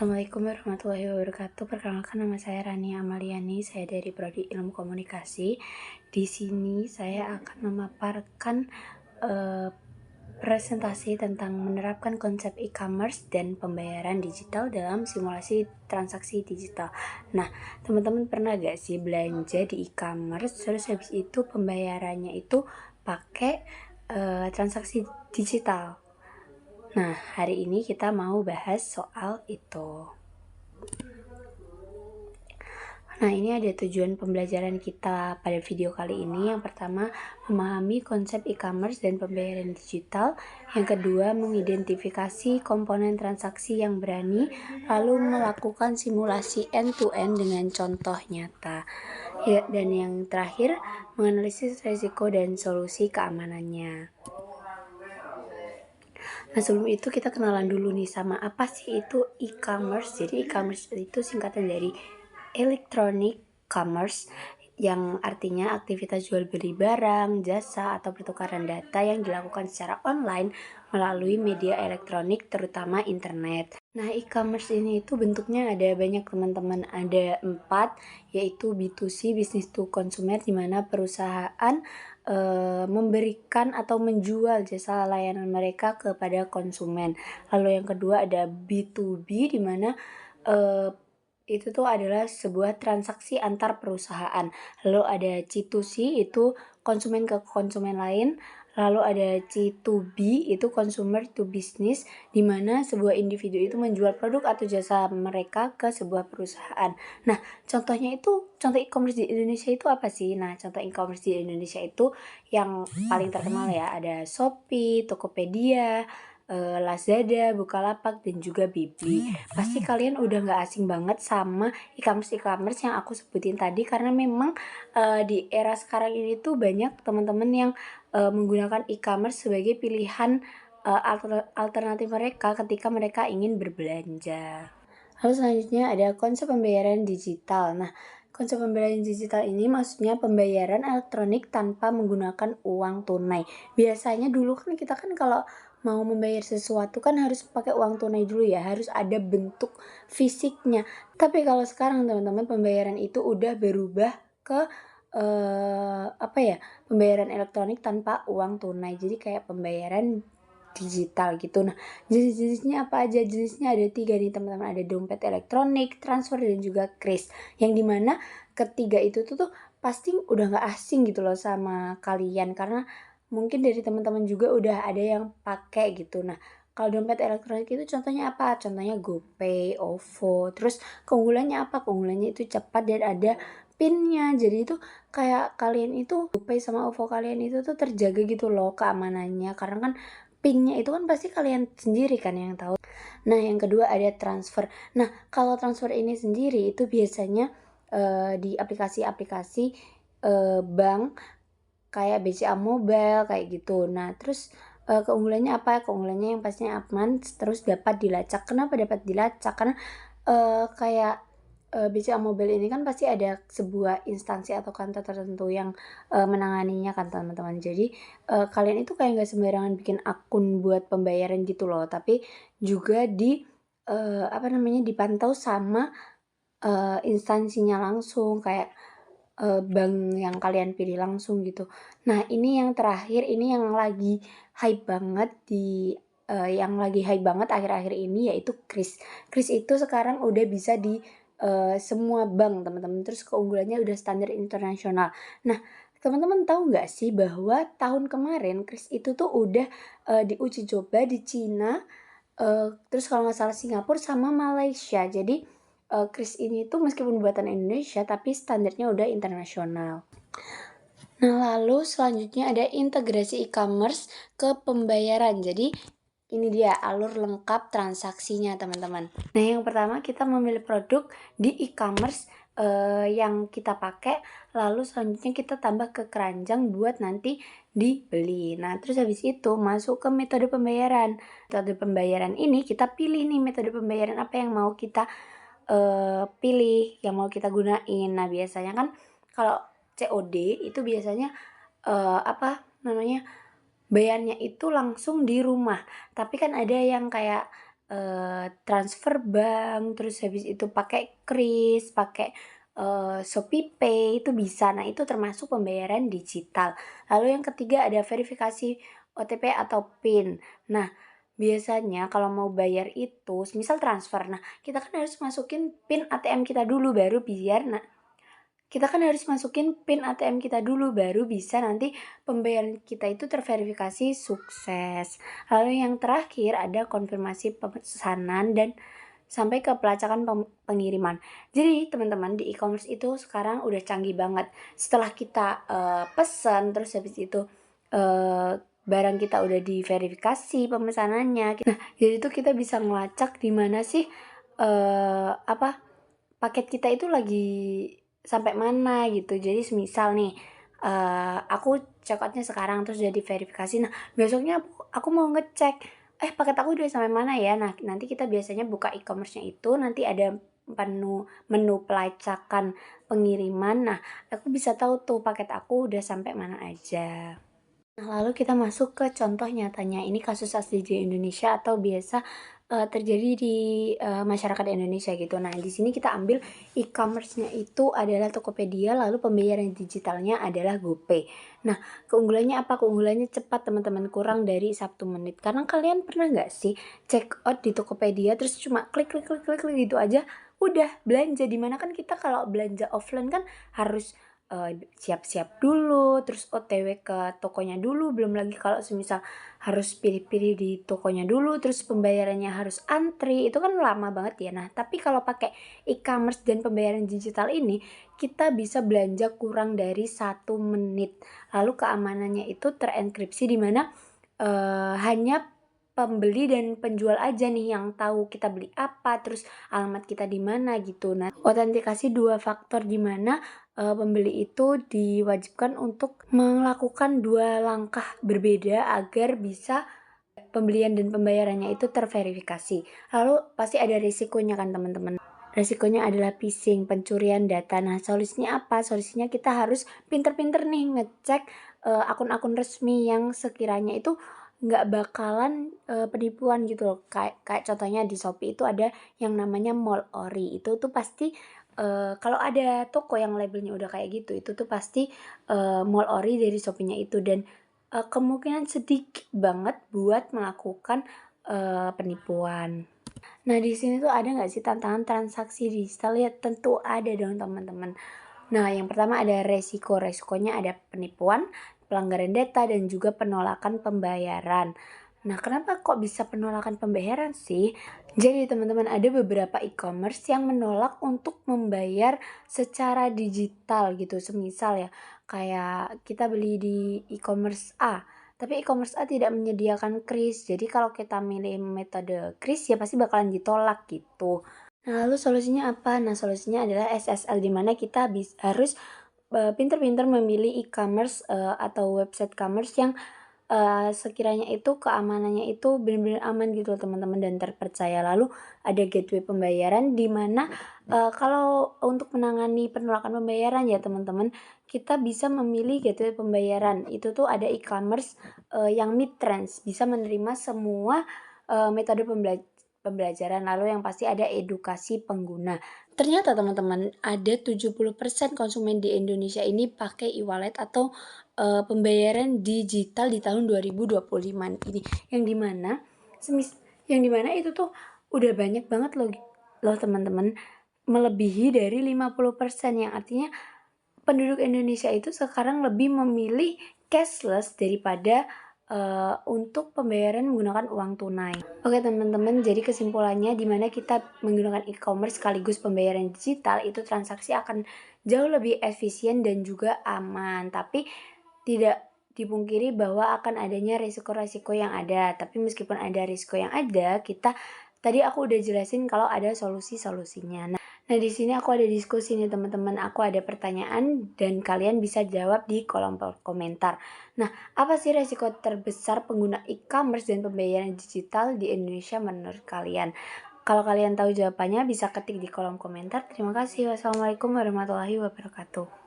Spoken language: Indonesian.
Assalamualaikum warahmatullahi wabarakatuh. Perkenalkan, nama saya Rania Amaliani. Saya dari Prodi Ilmu Komunikasi. Di sini saya akan memaparkan presentasi tentang menerapkan konsep e-commerce dan pembayaran digital dalam simulasi transaksi digital. Nah, teman-teman pernah gak sih belanja di e-commerce terus habis itu pembayarannya itu pakai transaksi digital? Nah, hari ini kita mau bahas soal itu. Nah, ini ada tujuan pembelajaran kita pada video kali ini. Yang pertama, memahami konsep e-commerce dan pembayaran digital. Yang kedua, mengidentifikasi komponen transaksi yang berani, lalu melakukan simulasi end-to-end dengan contoh nyata. Ya, dan yang terakhir, menganalisis risiko dan solusi keamanannya. Nah, sebelum itu kita kenalan dulu nih sama apa sih itu e-commerce. Jadi e-commerce itu singkatan dari electronic commerce, yang artinya aktivitas jual beli barang, jasa, atau pertukaran data yang dilakukan secara online melalui media elektronik, terutama internet. Nah, e-commerce ini itu bentuknya ada banyak teman-teman, ada 4, yaitu B2C, business to consumer, di mana perusahaan memberikan atau menjual jasa layanan mereka kepada konsumen. Lalu yang kedua ada B2B, di mana itu tuh adalah sebuah transaksi antar perusahaan. Lalu ada C2C, itu konsumen ke konsumen lain. Lalu ada C2B, itu consumer to business, di mana sebuah individu itu menjual produk atau jasa mereka ke sebuah perusahaan. Nah, contoh e-commerce di Indonesia itu apa sih? Nah, contoh e-commerce di Indonesia itu yang paling terkenal ya, ada Shopee, Tokopedia, Lazada, Bukalapak, dan juga Bibi. Pasti kalian udah gak asing banget sama e-commerce yang aku sebutin tadi, karena memang di era sekarang ini tuh banyak teman-teman yang menggunakan e-commerce sebagai pilihan alternatif mereka ketika mereka ingin berbelanja. Lalu selanjutnya ada konsep pembayaran digital. Nah, konsep pembayaran digital ini maksudnya pembayaran elektronik tanpa menggunakan uang tunai. Biasanya dulu kan kita kalau mau membayar sesuatu kan harus pakai uang tunai dulu ya, harus ada bentuk fisiknya. Tapi kalau sekarang teman-teman, pembayaran itu udah berubah ke pembayaran elektronik tanpa uang tunai. Jadi kayak pembayaran digital gitu. Nah, jenis-jenisnya apa aja? Jenisnya ada 3 nih teman-teman. Ada dompet elektronik, transfer, dan juga kris. Yang dimana ketiga itu tuh pasti udah gak asing gitu loh sama kalian, karena mungkin dari teman-teman juga udah ada yang pakai gitu. Nah, kalau dompet elektronik itu contohnya apa? Contohnya GoPay, OVO. Terus keunggulannya apa? Keunggulannya itu cepat dan ada PIN-nya. Jadi itu kayak kalian itu GoPay sama OVO kalian itu tuh terjaga gitu loh keamanannya, karena kan PIN-nya itu kan pasti kalian sendiri kan yang tahu. Nah, yang kedua ada transfer. Nah, kalau transfer ini sendiri itu biasanya di aplikasi-aplikasi bank kayak BCA Mobile kayak gitu. Nah, terus keunggulannya apa? Keunggulannya yang pastinya aman, terus dapat dilacak. Kenapa dapat dilacak? Karena kayak BCA Mobile ini kan pasti ada sebuah instansi atau kantor tertentu yang menanganinya kan teman-teman. Jadi kalian itu kayak gak sembarangan bikin akun buat pembayaran gitu loh, tapi juga dipantau sama instansinya langsung, kayak bank yang kalian pilih langsung gitu. Nah, ini yang terakhir, ini yang lagi hype banget akhir-akhir ini, yaitu kris. Kris itu sekarang udah bisa di semua bank teman-teman. Terus keunggulannya udah standar internasional. Nah, teman-teman tahu nggak sih bahwa tahun kemarin kris itu tuh udah diuji coba di Cina, terus kalau nggak salah Singapura sama Malaysia. Jadi kris ini tuh meskipun buatan Indonesia tapi standarnya udah internasional. Nah, lalu selanjutnya ada integrasi e-commerce ke pembayaran. Jadi ini dia alur lengkap transaksinya teman-teman. Nah, yang pertama kita memilih produk di e-commerce yang kita pakai, lalu selanjutnya kita tambah ke keranjang buat nanti dibeli. Nah, terus habis itu masuk ke metode pembayaran. Metode pembayaran ini kita pilih nih metode pembayaran apa yang mau kita pilih, yang mau kita gunain. Nah, biasanya kan kalau COD itu biasanya bayarnya itu langsung di rumah. Tapi kan ada yang kayak transfer bank, terus habis itu pakai kris, pakai ShopeePay itu bisa. Nah, itu termasuk pembayaran digital. Lalu yang ketiga ada verifikasi OTP atau PIN. Nah, biasanya kalau mau bayar itu, misal transfer, nah kita kan harus masukin PIN ATM kita dulu baru biar kita kan harus masukin PIN ATM kita dulu baru bisa nanti pembayaran kita itu terverifikasi sukses. Lalu yang terakhir ada konfirmasi pemesanan dan sampai ke pelacakan pengiriman. Jadi teman-teman di e-commerce itu sekarang udah canggih banget. Setelah kita pesan terus habis itu barang kita udah diverifikasi pemesanannya. Nah, jadi itu kita bisa ngelacak di mana sih paket kita itu lagi sampai mana gitu. Jadi semisal nih aku check outnya sekarang terus udah diverifikasi. Nah, besoknya aku mau ngecek paket aku udah sampai mana ya. Nah, nanti kita biasanya buka e-commerce-nya itu nanti ada menu pelacakan pengiriman. Nah, aku bisa tahu tuh paket aku udah sampai mana aja. Nah, lalu kita masuk ke contoh nyatanya. Ini kasus asli di Indonesia atau biasa terjadi di masyarakat Indonesia gitu. Nah, di sini kita ambil e-commerce-nya itu adalah Tokopedia, lalu pembayaran digitalnya adalah GoPay. Nah, keunggulannya apa? Keunggulannya cepat teman-teman, kurang dari 1 menit. Karena kalian pernah nggak sih check out di Tokopedia terus cuma klik gitu aja udah belanja. Dimana kan kita kalau belanja offline kan harus siap-siap dulu, terus OTW ke tokonya dulu, belum lagi kalau semisal harus pilih-pilih di tokonya dulu, terus pembayarannya harus antri, itu kan lama banget ya. Nah, tapi kalau pakai e-commerce dan pembayaran digital ini, kita bisa belanja kurang dari 1 menit. Lalu keamanannya itu terenkripsi di mana hanya pembeli dan penjual aja nih yang tahu kita beli apa, terus alamat kita di mana gitu. Nah, otentikasi 2 faktor di mana pembeli itu diwajibkan untuk melakukan 2 langkah berbeda agar bisa pembelian dan pembayarannya itu terverifikasi. Lalu pasti ada risikonya kan teman-teman. Resikonya adalah phishing, pencurian data. Nah, solusinya apa? Solusinya kita harus pinter-pinter nih ngecek akun-akun resmi yang sekiranya itu nggak bakalan penipuan gitu loh. Kayak contohnya di Shopee itu ada yang namanya Mall Ori. Itu tuh pasti kalau ada toko yang labelnya udah kayak gitu, itu tuh pasti Mall Ori dari Shopee-nya itu. Dan kemungkinan sedikit banget buat melakukan penipuan. Nah, di sini tuh ada nggak sih tantangan transaksi digital? Ya tentu ada dong teman-teman. Nah, yang pertama ada resiko. Resikonya ada penipuan, pelanggaran data, dan juga penolakan pembayaran. Nah, kenapa kok bisa penolakan pembayaran sih? Jadi teman-teman, ada beberapa e-commerce yang menolak untuk membayar secara digital gitu. Semisal ya, kayak kita beli di e-commerce A, tapi e-commerce A tidak menyediakan kris. Jadi kalau kita milih metode kris ya pasti bakalan ditolak gitu. Nah, lalu solusinya apa? Nah, solusinya adalah SSL di mana kita harus pinter-pinter memilih e-commerce atau website commerce yang sekiranya itu keamanannya itu benar-benar aman gitu teman-teman dan terpercaya. Lalu ada gateway pembayaran di mana kalau untuk menangani penolakan pembayaran ya teman-teman, kita bisa memilih gateway pembayaran. Itu tuh ada e-commerce yang mid-range, bisa menerima semua metode pembelajaran, lalu yang pasti ada edukasi pengguna. Ternyata teman-teman, ada 70% konsumen di Indonesia ini pakai e-wallet atau pembayaran digital di tahun 2025 ini. Yang dimana itu tuh udah banyak banget loh teman-teman, melebihi dari 50%, yang artinya penduduk Indonesia itu sekarang lebih memilih cashless daripada untuk pembayaran menggunakan uang tunai. Oke teman-teman, jadi kesimpulannya di mana kita menggunakan e-commerce sekaligus pembayaran digital itu transaksi akan jauh lebih efisien dan juga aman. Tapi tidak dipungkiri bahwa akan adanya risiko-risiko yang ada. Tapi meskipun ada risiko yang ada, tadi aku udah jelasin kalau ada solusi-solusinya. Nah, di sini aku ada diskusi nih teman-teman. Aku ada pertanyaan dan kalian bisa jawab di kolom komentar. Nah, apa sih resiko terbesar pengguna e-commerce dan pembayaran digital di Indonesia menurut kalian? Kalau kalian tahu jawabannya bisa ketik di kolom komentar. Terima kasih. Wassalamualaikum warahmatullahi wabarakatuh.